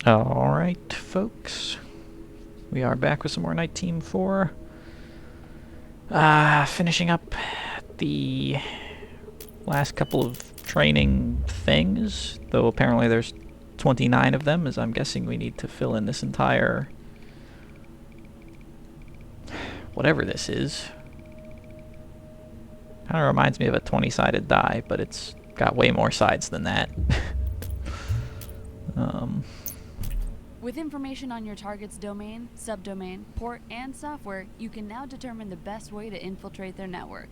Alright, folks. We are back with some more Nite Team 4. Finishing up the last couple of training things, though apparently there's 29 of them, as I'm guessing we need to fill in this entire... whatever this is. Kind of reminds me of a 20-sided die, but it's got way more sides than that. With information on your target's domain, subdomain, port, and software, you can now determine the best way to infiltrate their network.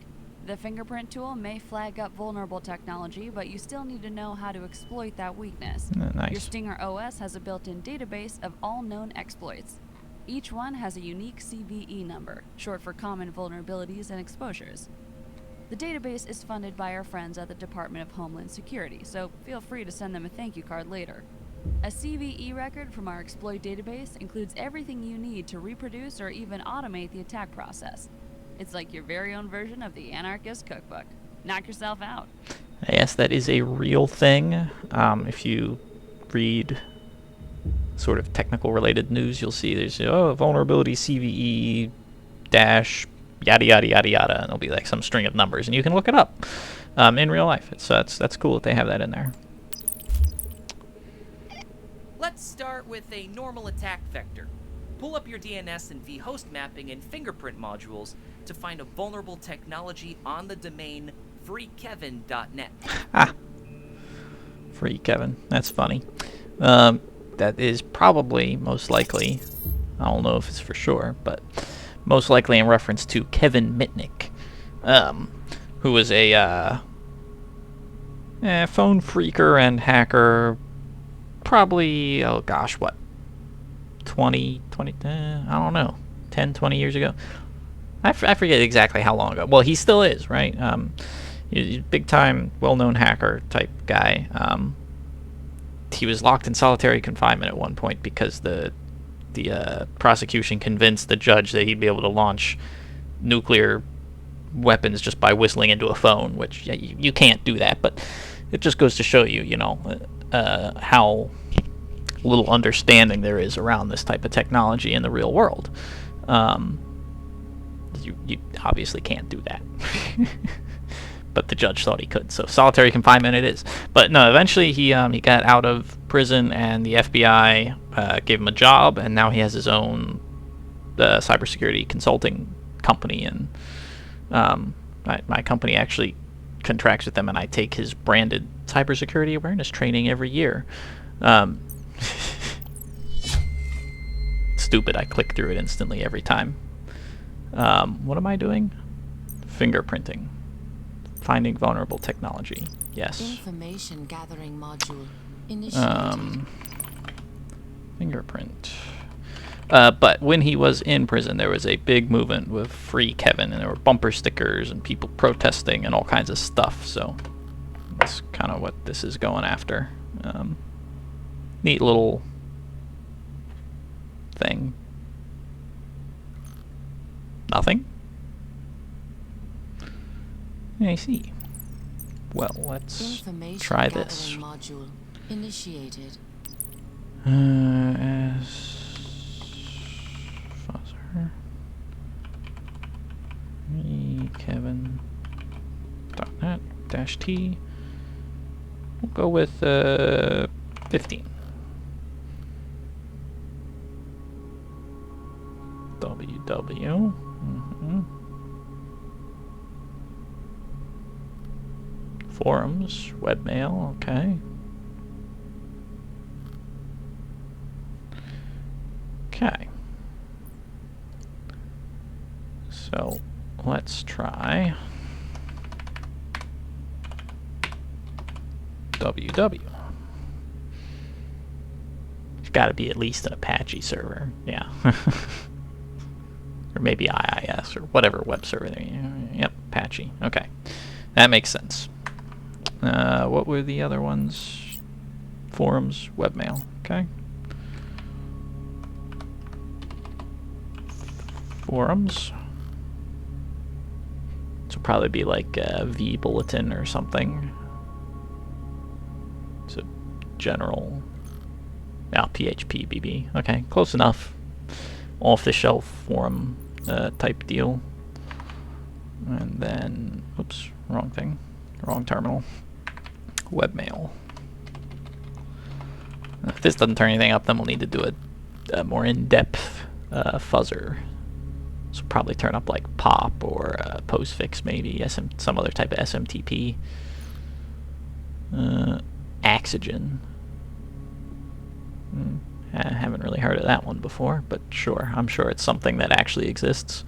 The fingerprint tool may flag up vulnerable technology, but you still need to know how to exploit that weakness. Nice. Your Stinger OS has a built-in database of all known exploits. Each one has a unique CVE number, short for Common Vulnerabilities and Exposures. The database is funded by our friends at the Department of Homeland Security, so feel free to send them a thank you card later. A CVE record from our exploit database includes everything you need to reproduce or even automate the attack process. It's like your very own version of the Anarchist Cookbook. Knock yourself out. Yes, that is a real thing. If you read sort of technical related news, you'll see there's, vulnerability CVE dash yada yada yada yada, and it'll be like some string of numbers, and you can look it up in real life. That's cool that they have that in there. Let's start with a normal attack vector. Pull up your DNS and vhost mapping and fingerprint modules to find a vulnerable technology on the domain freekevin.net. Ah, free Kevin. That's funny. That is probably most likely, I don't know if it's for sure, but most likely in reference to Kevin Mitnick, who was a phone phreaker and hacker. Probably, oh gosh, what, 20, I don't know, 10, 20 years ago? I forget exactly how long ago. Well, he still is, right? He's a big-time, well-known hacker type guy. He was locked in solitary confinement at one point because the prosecution convinced the judge that he'd be able to launch nuclear weapons just by whistling into a phone, which you can't do that, but it just goes to show you, how little understanding there is around this type of technology in the real world. You obviously can't do that. But the judge thought he could, so solitary confinement it is. But no, eventually he got out of prison, and the FBI gave him a job, and now he has his own cybersecurity consulting company, and my company actually contracts with them, and I take his branded cybersecurity awareness training every year. Stupid, I click through it instantly every time. What am I doing? Fingerprinting. Finding vulnerable technology. Yes. Information gathering module initiated. Fingerprint. But when he was in prison, there was a big movement with Free Kevin, and there were bumper stickers and people protesting and all kinds of stuff. So that's kind of what this is going after. Neat little thing. Nothing? I see. Well, let's try this. Module initiated. As fuzzer. Kevin.net -T. We'll go with 15. WW. Forums, webmail, okay. Okay. So let's try WW. It's got to be at least an Apache server, yeah. Or maybe IIS or whatever web server there. Yep, Apache. Okay, that makes sense. What were the other ones? Forums, webmail. Okay. Forums. This will probably be like V Bulletin or something. It's a general Oh, PHP BB. Okay, close enough. Off-the-shelf forum type deal. And then, oops, wrong thing. Wrong terminal. Webmail. If this doesn't turn anything up, then we'll need to do a more in-depth fuzzer. So probably turn up like POP or postfix, maybe some other type of SMTP. Oxygen. I haven't really heard of that one before, but sure, I'm sure it's something that actually exists.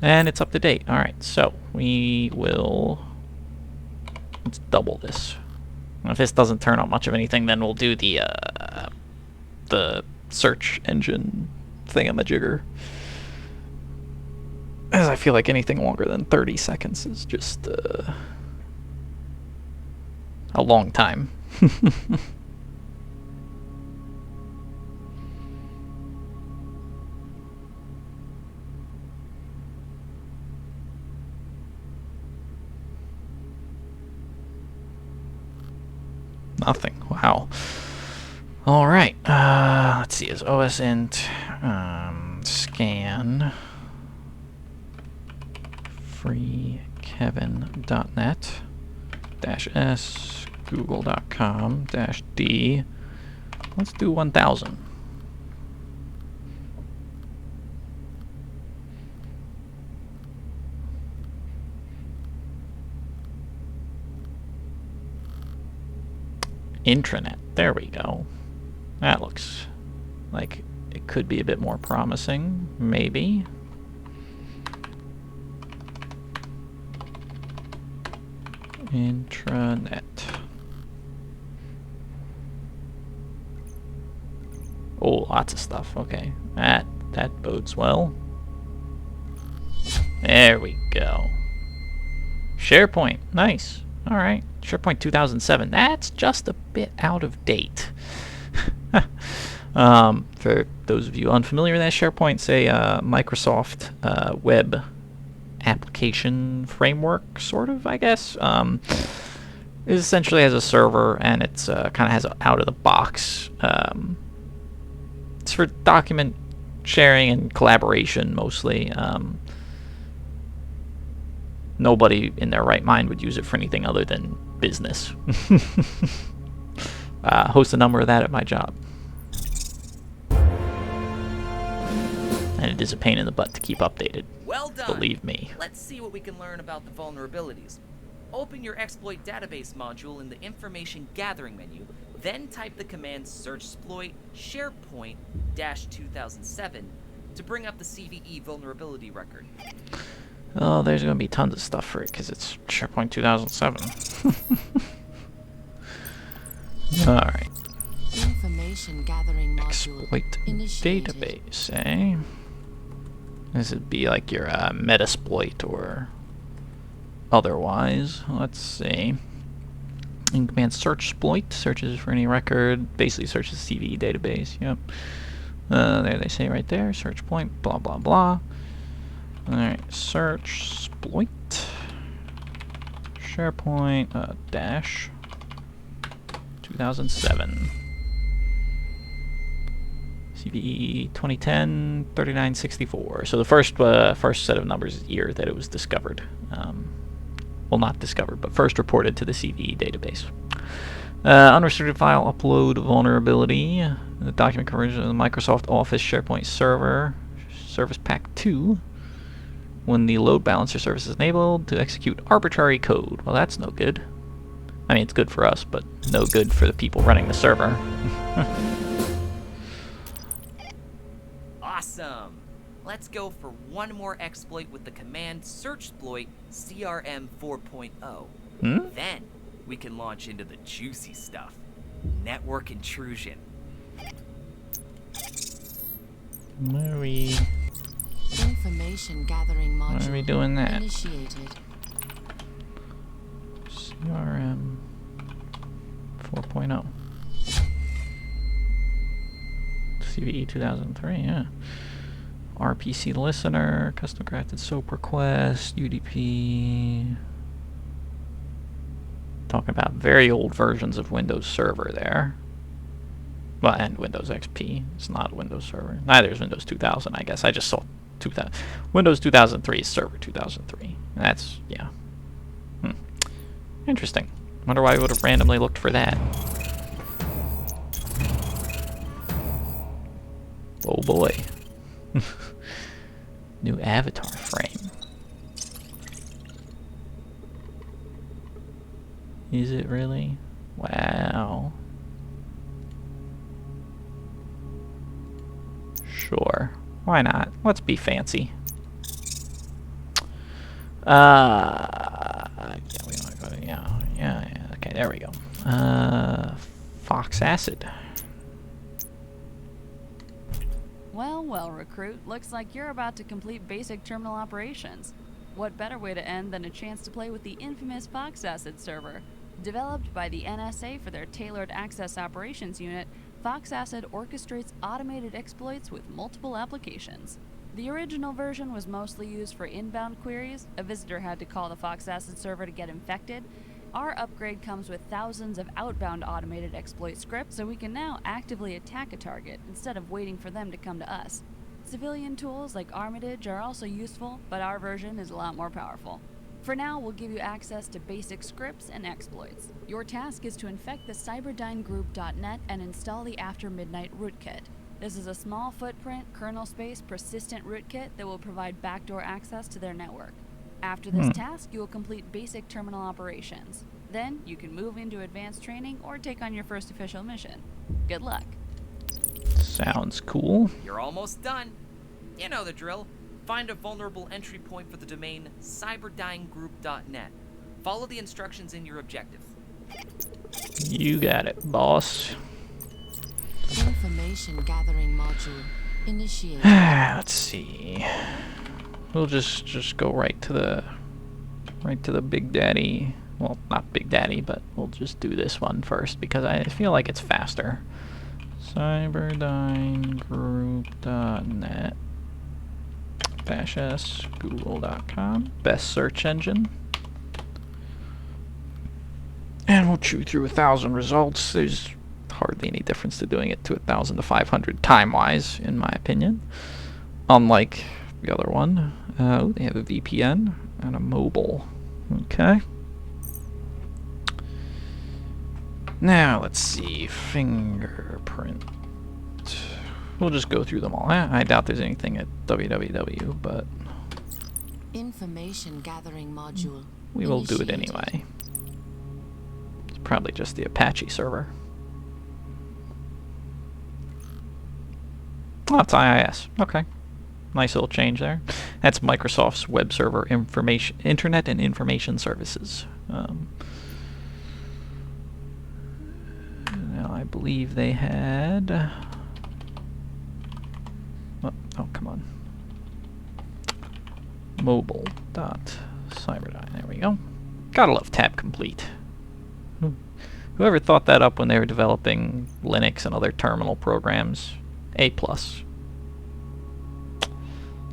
And it's up to date. Alright, so we will... let's double this. If this doesn't turn on much of anything, then we'll do the search engine thingamajigger. As I feel like anything longer than 30 seconds is just a long time. Nothing. Wow. All right. Let's see. Is osint scan freekevin.net -s google.com -d. Let's do 1000. Intranet. There we go. That looks like it could be a bit more promising, maybe. Intranet. Oh, lots of stuff. Okay. That bodes well. There we go. SharePoint. Nice. All right. SharePoint 2007. That's just a bit out of date. For those of you unfamiliar with that, SharePoint's a Microsoft web application framework, sort of, I guess. It essentially has a server, and it's kind of has an out-of-the-box. It's for document sharing and collaboration, mostly. Nobody in their right mind would use it for anything other than business. Host a number of that at my job. And it is a pain in the butt to keep updated. Well done. Believe me. Let's see what we can learn about the vulnerabilities. Open your exploit database module in the information gathering menu, then type the command searchsploit SharePoint-2007 to bring up the CVE vulnerability record. Oh, there's going to be tons of stuff for it because it's SharePoint 2007. Alright. Information gathering module Exploit initiated. database, eh? This would be like your Metasploit or otherwise. Let's see. In command searchsploit searches for any record, basically searches CVE database. Yep. There they say right there. Search point. Blah blah blah. All right. Searchsploit. SharePoint dash 2007. CVE 2010 3964. So the first set of numbers is year that it was discovered. Well, not discovered, but first reported to the CVE database. Unrestricted file upload vulnerability. The document conversion of the Microsoft Office SharePoint server, Service Pack 2. When the load balancer service is enabled to execute arbitrary code. Well, that's no good. I mean, it's good for us, but no good for the people running the server. Awesome! Let's go for one more exploit with the command searchsploit CRM 4.0. Then we can launch into the juicy stuff. Network intrusion. Where are we? Information gathering module Why are we doing that? initiated. CRM 4.0. CVE 2003, yeah. RPC listener, custom crafted SOAP request, UDP. Talking about very old versions of Windows Server there. Well, and Windows XP. It's not a Windows server. Neither is Windows 2000, I guess. I just saw 2000. Windows 2003 is server 2003. That's, yeah. Interesting. Wonder why I would have randomly looked for that. Oh boy. New avatar frame. Is it really? Wow. Sure. Why not? Let's be fancy. Yeah, we want to go to, yeah. Okay, there we go. Fox acid. Well, well, recruit. Looks like you're about to complete basic terminal operations. What better way to end than a chance to play with the infamous Fox Acid server? Developed by the NSA for their tailored access operations unit, Fox Acid orchestrates automated exploits with multiple applications. The original version was mostly used for inbound queries. A visitor had to call the Fox Acid server to get infected. Our upgrade comes with thousands of outbound automated exploit scripts, so we can now actively attack a target instead of waiting for them to come to us. Civilian tools like Armitage are also useful, but our version is a lot more powerful. For now, we'll give you access to basic scripts and exploits. Your task is to infect the cyberdynegroup.net and install the After Midnight rootkit. This is a small footprint, kernel space, persistent rootkit that will provide backdoor access to their network. After this task, you will complete basic terminal operations. Then, you can move into advanced training or take on your first official mission. Good luck. Sounds cool. You're almost done. You know the drill. Find a vulnerable entry point for the domain cyberdynegroup.net. Follow the instructions in your objective. You got it, boss. Information gathering module initiated. Let's see. We'll just go right to the Big Daddy. Well, not Big Daddy, but we'll just do this one first because I feel like it's faster. Cyberdynegroup.net -s google.com, best search engine, and we'll chew through 1,000 results. There's hardly any difference to doing it to 1,000 to 500 time-wise, in my opinion, unlike the other one. They have a VPN and a mobile. Okay, now let's see. Fingerprint. We'll just go through them all. I doubt there's anything at www, but Information gathering module. we will do it initiated. anyway. It's probably just the Apache server. Oh, it's IIS. Okay. Nice little change there. That's Microsoft's web server information, Internet and Information Services. Now I believe they had. Oh, come on. Mobile.cyberdyne. There we go. Gotta love tab complete. Whoever thought that up when they were developing Linux and other terminal programs, A+.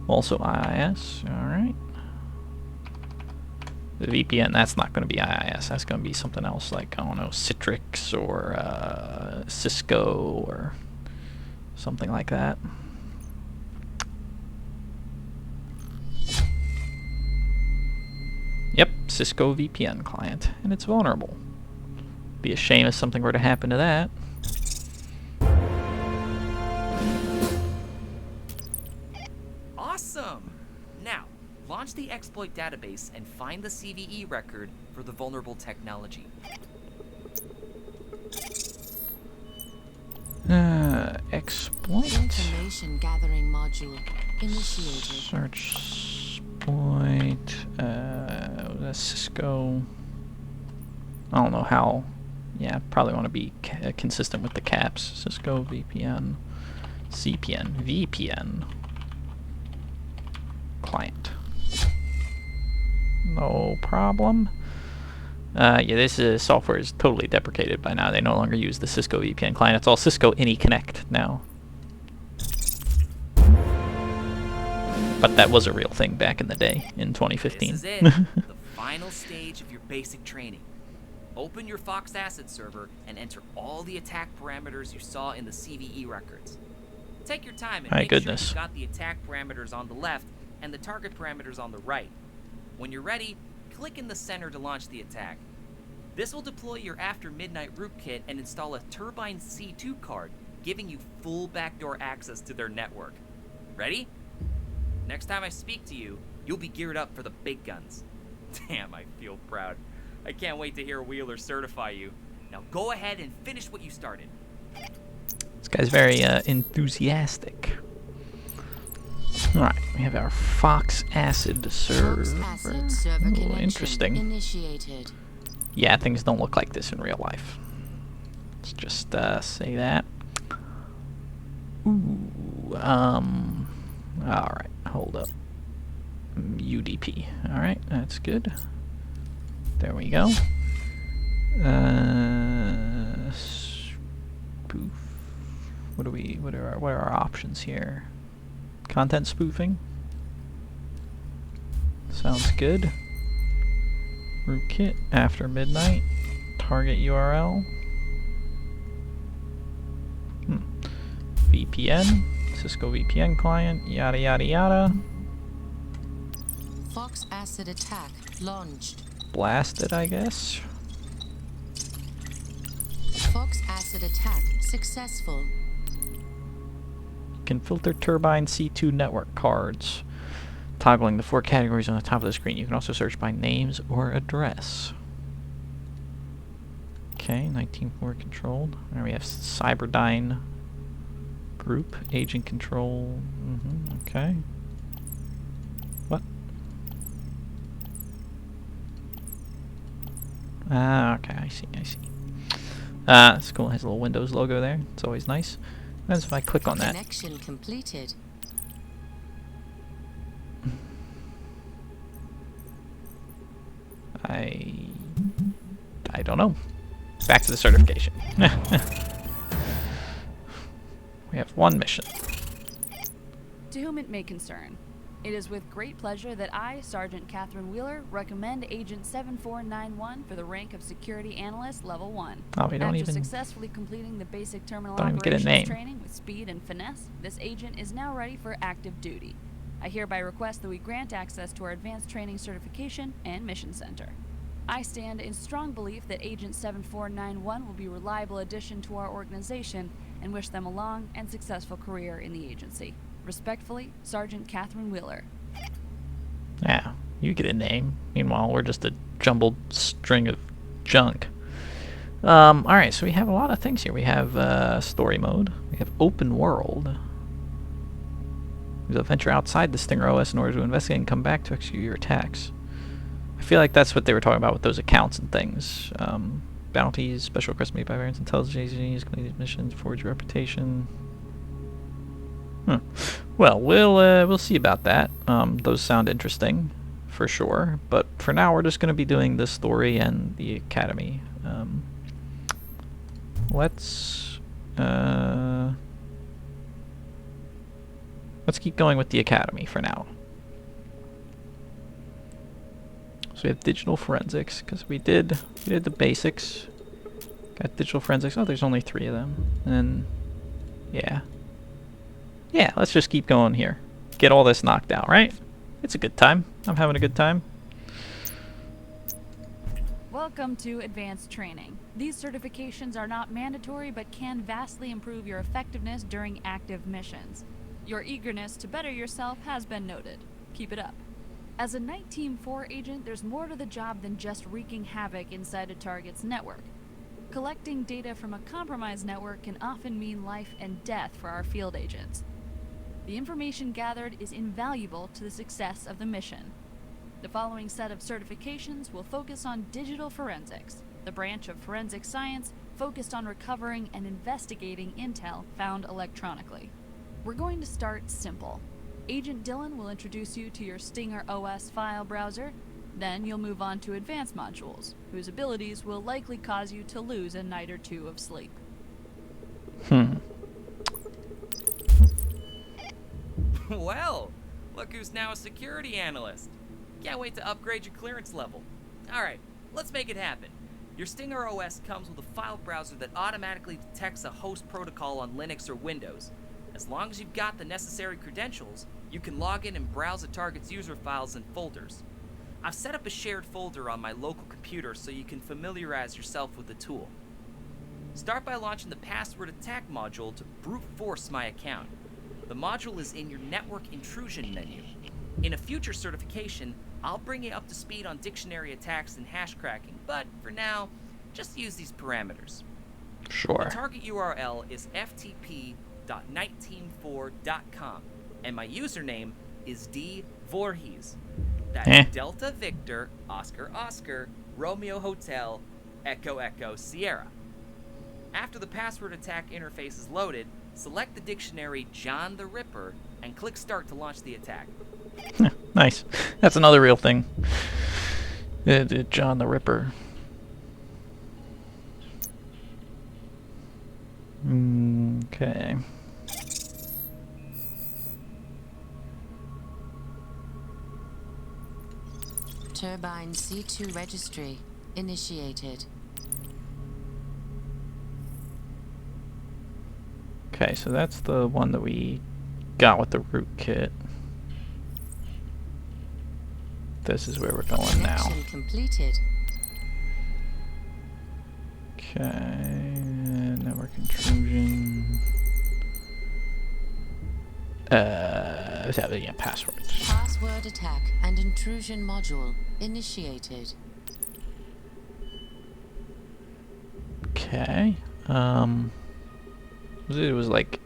Also IIS. Alright. The VPN, that's not going to be IIS. That's going to be something else like, I don't know, Citrix or Cisco or something like that. Yep, Cisco VPN client, and it's vulnerable. Be a shame if something were to happen to that. Awesome! Now, launch the exploit database and find the CVE record for the vulnerable technology. Exploit. Information gathering module initiated. Search exploit. That's Cisco. I don't know how. Yeah, probably want to be consistent with the caps. Cisco VPN, CPN, VPN client. No problem. Yeah, this software is totally deprecated by now. They no longer use the Cisco VPN client. It's all Cisco AnyConnect now. But that was a real thing back in the day, in 2015. This is it, the final stage of your basic training. Open your Fox Asset server and enter all the attack parameters you saw in the CVE records. Take your time and My make goodness. sure you've got the attack parameters on the left and the target parameters on the right. When you're ready, click in the center to launch the attack. This will deploy your After Midnight rootkit and install a Turbine C2 card, giving you full backdoor access to their network. Ready? Next time I speak to you, you'll be geared up for the big guns. Damn, I feel proud. I can't wait to hear Wheeler certify you. Now go ahead and finish what you started. This guy's very enthusiastic. Alright, we have our Fox Acid server. Fox Acid server Ooh, connection interesting. initiated. Yeah, things don't look like this in real life. Let's just say that. Ooh, alright, hold up. UDP. Alright, that's good. There we go. Spoof. What are our options here? Content spoofing. Sounds good. Rootkit, After Midnight, target URL. VPN, Cisco VPN client, yada yada yada. Fox Acid attack launched. Blasted, I guess. Fox Acid attack successful. You can filter Turbine C2 network cards, toggling the 4 categories on the top of the screen. You can also search by names or address. Okay, 19.4 controlled. There we have Cyberdyne group, agent control. Okay. What? Ah, okay, I see. It's cool. It has a little Windows logo there. It's always nice. As if I click on that. Connection completed. I don't know. Back to the certification. We have one mission. To whom it may concern, it is with great pleasure that I, Sergeant Catherine Wheeler, recommend Agent 7491 for the rank of Security Analyst Level 1. Oh, we don't After even successfully completing the basic terminal don't even get a operations name. training with speed and finesse, this agent is now ready for active duty. I hereby request that we grant access to our Advanced Training Certification and Mission Center. I stand in strong belief that Agent 7491 will be a reliable addition to our organization and wish them a long and successful career in the agency. Respectfully, Sergeant Catherine Wheeler. Yeah, you get a name. Meanwhile, we're just a jumbled string of junk. Alright, so we have a lot of things here. We have story mode. We have open world. You'll venture outside the Stinger OS in order to investigate and come back to execute your attacks. I feel like that's what they were talking about with those accounts and things. Bounties, special requests made by various intelligence agencies, completed missions, forge reputation. Well, we'll see about that. Those sound interesting, for sure. But for now, we're just going to be doing the story and the academy. Let's keep going with the academy for now. So we have digital forensics because we did the basics. Got digital forensics. Oh, there's only 3 of them. And then, yeah, let's just keep going here. Get all this knocked out, right? It's a good time. I'm having a good time. Welcome to Advanced Training. These certifications are not mandatory but can vastly improve your effectiveness during active missions. Your eagerness to better yourself has been noted. Keep it up. As a Nite Team 4 agent, there's more to the job than just wreaking havoc inside a target's network. Collecting data from a compromised network can often mean life and death for our field agents. The information gathered is invaluable to the success of the mission. The following set of certifications will focus on digital forensics, the branch of forensic science focused on recovering and investigating intel found electronically. We're going to start simple. Agent Dillon will introduce you to your Stinger OS file browser, then you'll move on to advanced modules, whose abilities will likely cause you to lose a night or 2 of sleep. Well, look who's now a security analyst. Can't wait to upgrade your clearance level. Alright, let's make it happen. Your Stinger OS comes with a file browser that automatically detects a host protocol on Linux or Windows. As long as you've got the necessary credentials, you can log in and browse a target's user files and folders. I've set up a shared folder on my local computer so you can familiarize yourself with the tool. Start by launching the password attack module to brute force my account. The module is in your network intrusion menu. In a future certification, I'll bring you up to speed on dictionary attacks and hash cracking, but for now, just use these parameters. Sure. The target URL is ftp.niteteam4.com, and my username is dvorhees. That's Delta Victor, Oscar Oscar, Romeo Hotel, Echo Echo Sierra. After the password attack interface is loaded, select the dictionary John the Ripper and click Start to launch the attack. Nice. That's another real thing. John the Ripper. Okay. Turbine C2 registry initiated. Okay, so that's the one that we got with the rootkit. This is where we're going now. Connection completed. Okay, network intrusion. Yeah, passwords. Password attack and intrusion module initiated. Okay. It was like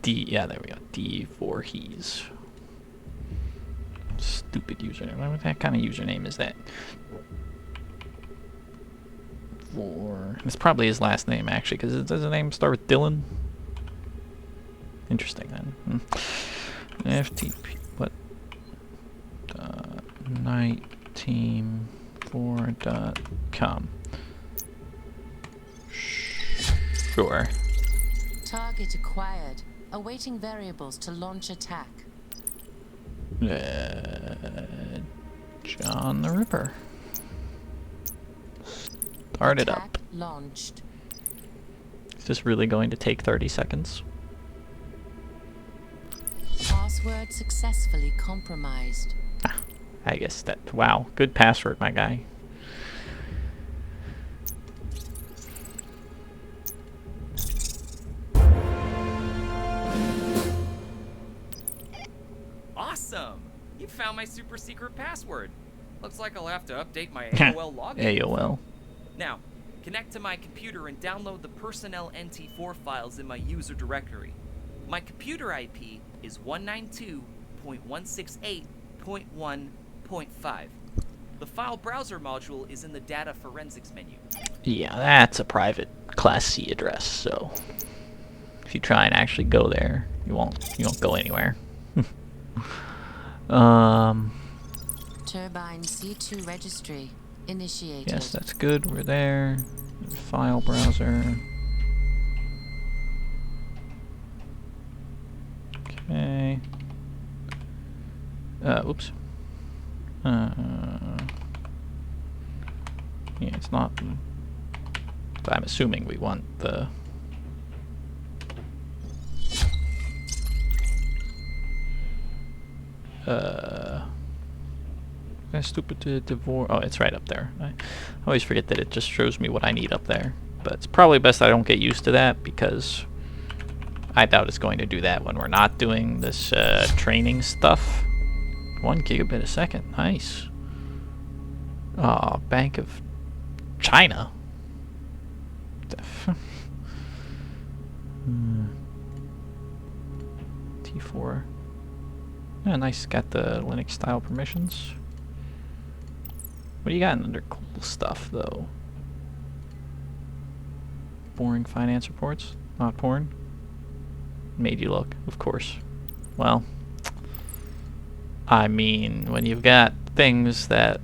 yeah, there we go. D4Hees. Stupid username. What kind of username is that? It's probably his last name actually, because does the name start with Dylan? Interesting then. FTP. What? NiteTeam4.com. Sure. Target acquired. Awaiting variables to launch attack. John the Ripper. Start it up. Attack launched. Is this really going to take 30 seconds? Password successfully compromised. I guess that... Wow. Good password, my guy. Awesome! You found my super secret password. Looks like I'll have to update my AOL login. AOL. Now, connect to my computer and download the personnel NT4 files in my user directory. My computer IP is 192.168.1.5. The file browser module is in the data forensics menu. Yeah, that's a private Class C address, so if you try and actually go there, you won't go anywhere. Turbine C2 registry initiated. Yes, that's good. We're there. File browser. Okay. Oops. Yeah, it's not. I'm assuming we want the. Stupid divorce. Oh, it's right up there. I always forget that it just shows me what I need up there. But it's probably best I don't get used to that, because I doubt it's going to do that when we're not doing this training stuff. 1 gigabit a second. Nice. Oh, Bank of China. T4. Yeah, nice. Got the Linux style permissions. What do you got under cool stuff, though? Boring finance reports? Not porn? Made you look, of course. Well, I mean, when you've got things that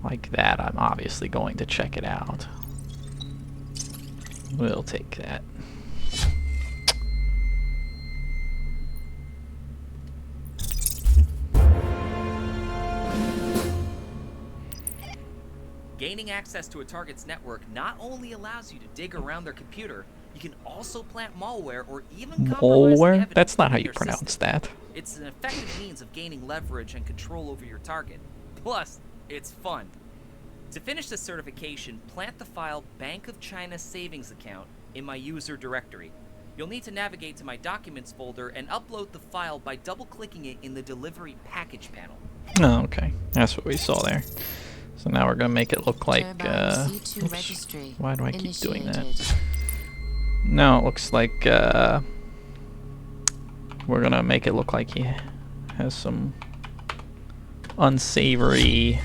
like that, I'm obviously going to check it out. We'll take that. Gaining access to a target's network not only allows you to dig around their computer, you can also plant malware or even compromising Malware? evidence That's not how within you their pronounce system. that. It's an effective means of gaining leverage and control over your target. Plus, it's fun. To finish this certification, plant the file Bank of China Savings Account in my user directory. You'll need to navigate to my Documents folder and upload the file by double-clicking it in the Delivery Package panel. Oh, okay. That's what we saw there. So now we're gonna make it look like, Turbine C2 oops. registry Why do I keep doing that? initiated. No, it looks like, we're gonna make it look like he has some unsavory,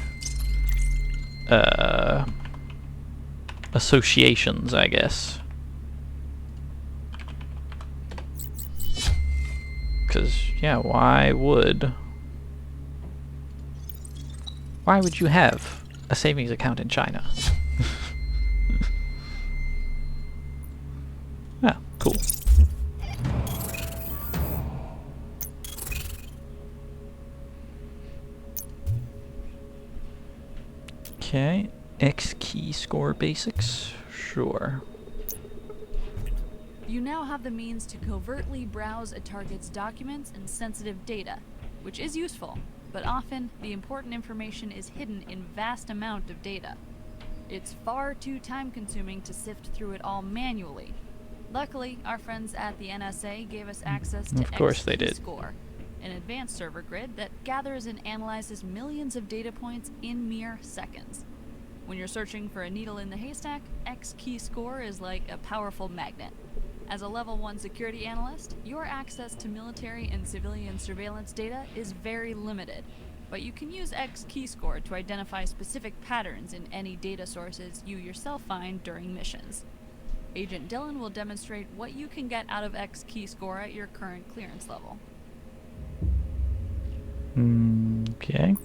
associations, I guess. Because, yeah, why would you have a savings account in China? Yeah, cool. Okay, X key score basics, sure. You now have the means to covertly browse a target's documents and sensitive data, which is useful, but often the important information is hidden in vast amount of data. It's far too time-consuming to sift through it all manually. Luckily, our friends at the NSA gave us access to Of course they did. Score, an advanced server grid that gathers and analyzes millions of data points in mere seconds. When you're searching for a needle in the haystack, X-Keyscore is like a powerful magnet. As a level 1 security analyst, your access to military and civilian surveillance data is very limited, but you can use X-Keyscore to identify specific patterns in any data sources you yourself find during missions. Agent Dillon will demonstrate what you can get out of X-Keyscore at your current clearance level. Okay.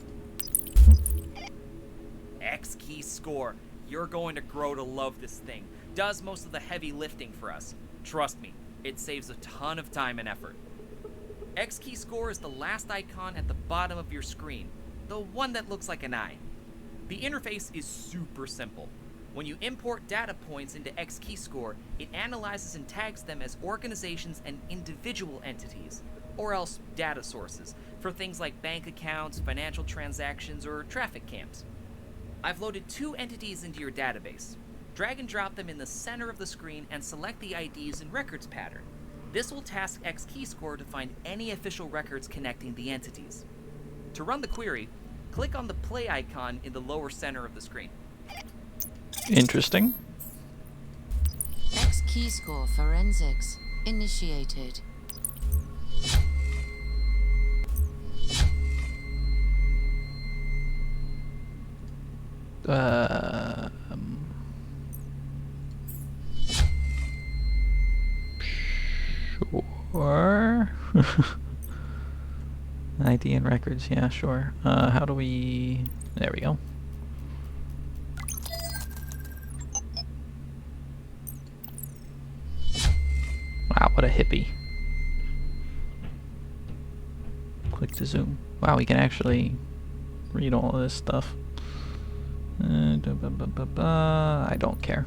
X-Keyscore. You're going to grow to love this thing. Does most of the heavy lifting for us. Trust me, it saves a ton of time and effort. X-Keyscore is the last icon at the bottom of your screen, the one that looks like an eye. The interface is super simple. When you import data points into X-Keyscore, it analyzes and tags them as organizations and individual entities, or else data sources, for things like bank accounts, financial transactions, or traffic cams. I've loaded 2 entities into your database. Drag and drop them in the center of the screen and select the IDs and records pattern. This will task X-Keyscore to find any official records connecting the entities. To run the query, click on the play icon in the lower center of the screen. Interesting. X-Keyscore forensics initiated. Sure. ID and records, yeah, sure. How do we... There we go. Wow, what a hippie. Click to zoom. Wow, we can actually read all of this stuff. I don't care.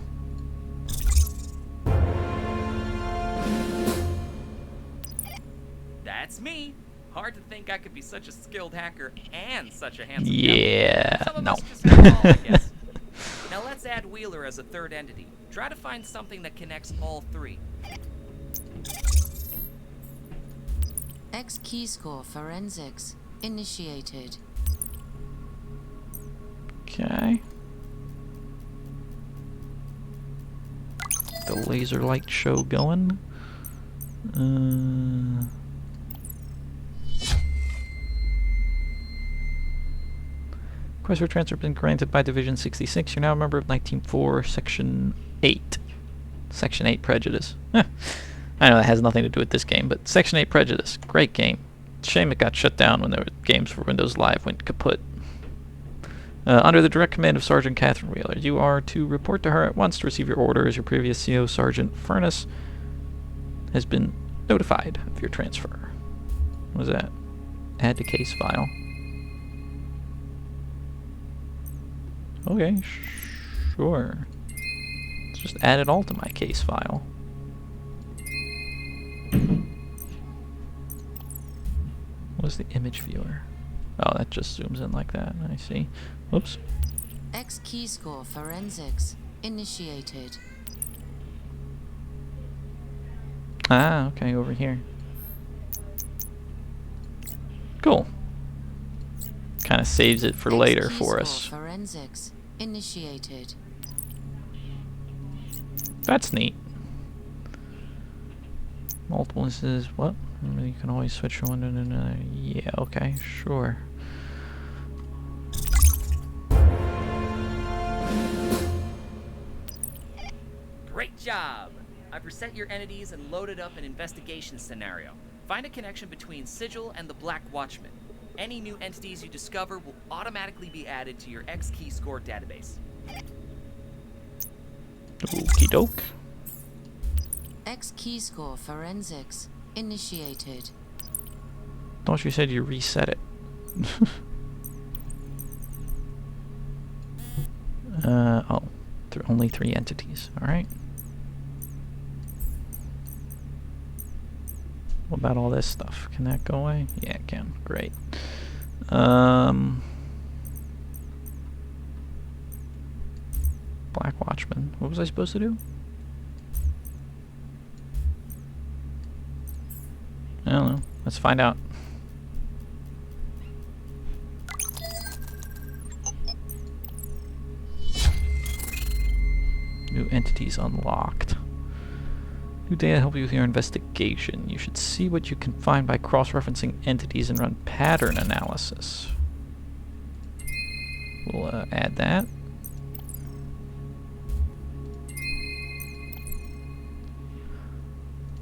That's me. Hard to think I could be such a skilled hacker and such a handsome Yeah, devil. Some of no. us just have it all, I guess. Now let's add Wheeler as a third entity. Try to find something that connects all 3. X-Keyscore forensics initiated. Okay. The laser light show going. Request for transfer been granted by Division 66. You're now a member of Nite Team 4, Section 8. Section 8 Prejudice. I know that has nothing to do with this game, but Section 8 Prejudice. Great game. Shame it got shut down when there were games for Windows Live went kaput. Under the direct command of Sergeant Catherine Wheeler, you are to report to her at once to receive your orders. Your previous CO, Sergeant Furness, has been notified of your transfer. What was that? Add to case file. Okay, Sure. Let's just add it all to my case file. What is the image viewer? Oh, that just zooms in like that. I see. Whoops. X key score forensics initiated. Ah, okay, over here. Cool. Kind of saves it for later for us. Forensics initiated. That's neat. Multiple instances. What? You can always switch from one to another. Yeah, okay, sure. Great job! I've reset your entities and loaded up an investigation scenario. Find a connection between Sigil and the Black Watchman. Any new entities you discover will automatically be added to your X key score database. Okie doke. X key score forensics initiated. Thought you said you reset it. Oh. Only 3 entities. Alright. What about all this stuff? Can that go away? Yeah, it can. Great. Black Watchman. What was I supposed to do? I don't know. Let's find out. New entities unlocked. New data help you with your investigation. You should see what you can find by cross-referencing entities and run pattern analysis. We'll add that.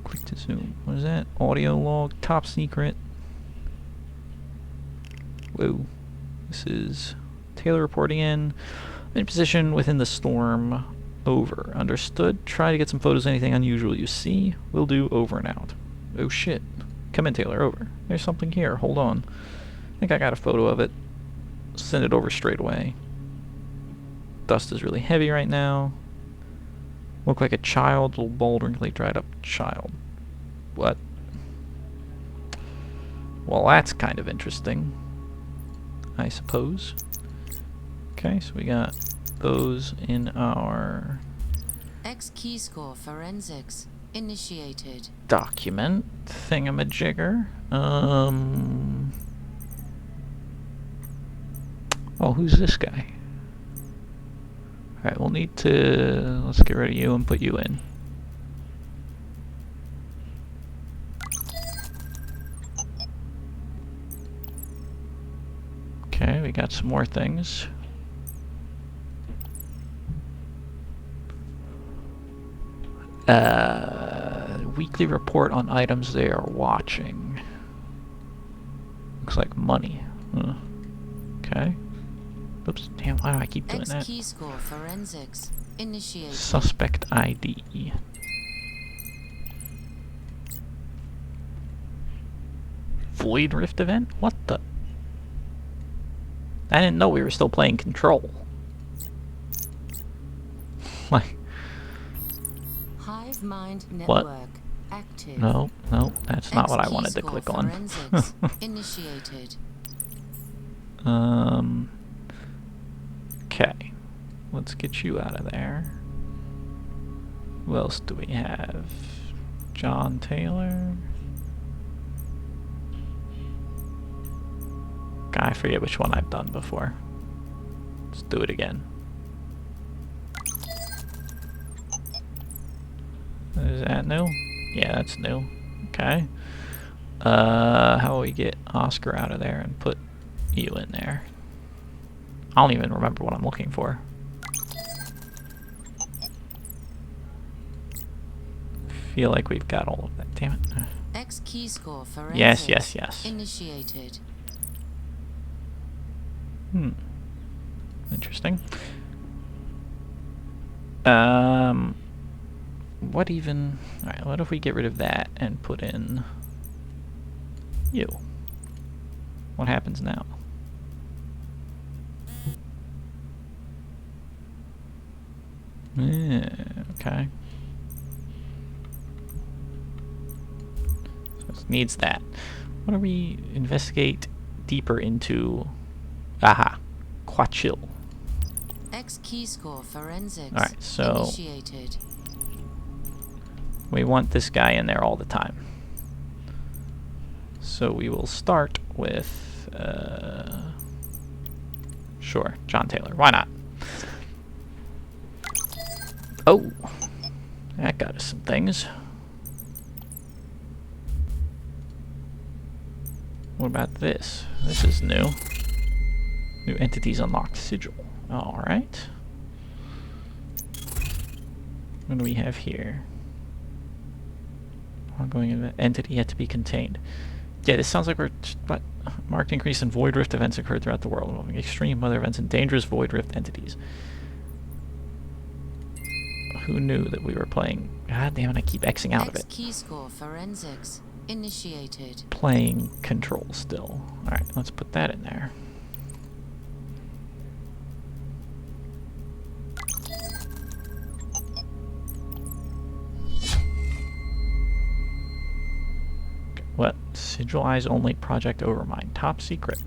Click to zoom. What is that? Audio log, top secret. Whoa. This is Taylor reporting in position within the storm. Over. Understood. Try to get some photos of anything unusual you see. Will do. Over and out. Oh shit. Come in, Taylor. Over. There's something here. Hold on. I think I got a photo of it. Send it over straight away. Dust is really heavy right now. Look like a child. Little boulderingly dried up child. What? Well, that's kind of interesting, I suppose. Okay, so we got those in our X key score forensics initiated. Document thingamajigger. Oh, who's this guy? Alright, we'll need to... Let's get rid of you and put you in. Okay, we got some more things. Weekly report on items they are watching. Looks like money. Okay. Oops, damn, why do I keep doing that? X key score forensics initiated. Suspect ID. Void Rift event? What the? I didn't know we were still playing Control. Like... Hive mind What? network active. No, that's not what I wanted to X-key click score on. forensics initiated. Okay. Let's get you out of there. Who else do we have? John Taylor. I forget which one I've done before. Let's do it again. Is that new? Yeah, that's new. Okay. How will we get Oscar out of there and put you in there? I don't even remember what I'm looking for. Feel like we've got all of that. Damn it. X key score forensics Yes. initiated. Interesting. What even... Alright, what if we get rid of that and put in you? What happens now? Okay. So it needs that. What do we investigate deeper into? Aha. Quachil. X key score forensics. Alright, so initiated. we want this guy in there all the time. So we will start with, sure, John Taylor. Why not? Oh, that got us some things. What about this? This is new. New entities unlocked. Sigil. Alright. What do we have here? Ongoing entity yet to be contained. Yeah, this sounds like we're... But marked increase in Void Rift events occurred throughout the world, involving extreme weather events and dangerous Void Rift entities. Who knew that we were playing... God damn it, I keep Xing out of it. X key score forensics initiated. Playing Control still. Alright, let's put that in there. What? Sigil Eyes Only Project Overmind. Top secret.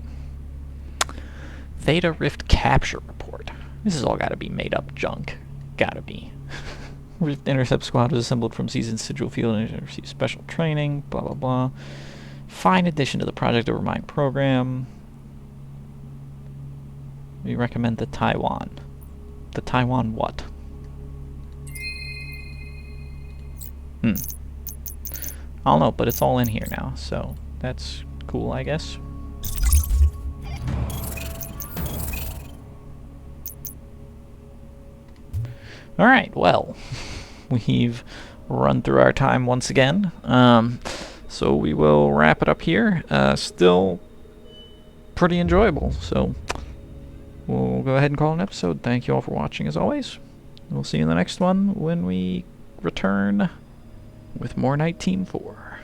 Theta Rift Capture Report. This has all got to be made up junk. Gotta be. Rift Intercept Squad was assembled from seasoned Sigil Field and received special training. Blah, blah, blah. Fine addition to the Project Overmind program. We recommend the Taiwan. The Taiwan what? I don't know, but it's all in here now, so that's cool, I guess. Alright, well, we've run through our time once again, so we will wrap it up here. Still pretty enjoyable, so we'll go ahead and call it an episode. Thank you all for watching, as always. We'll see you in the next one when we return with more Nite Team 4.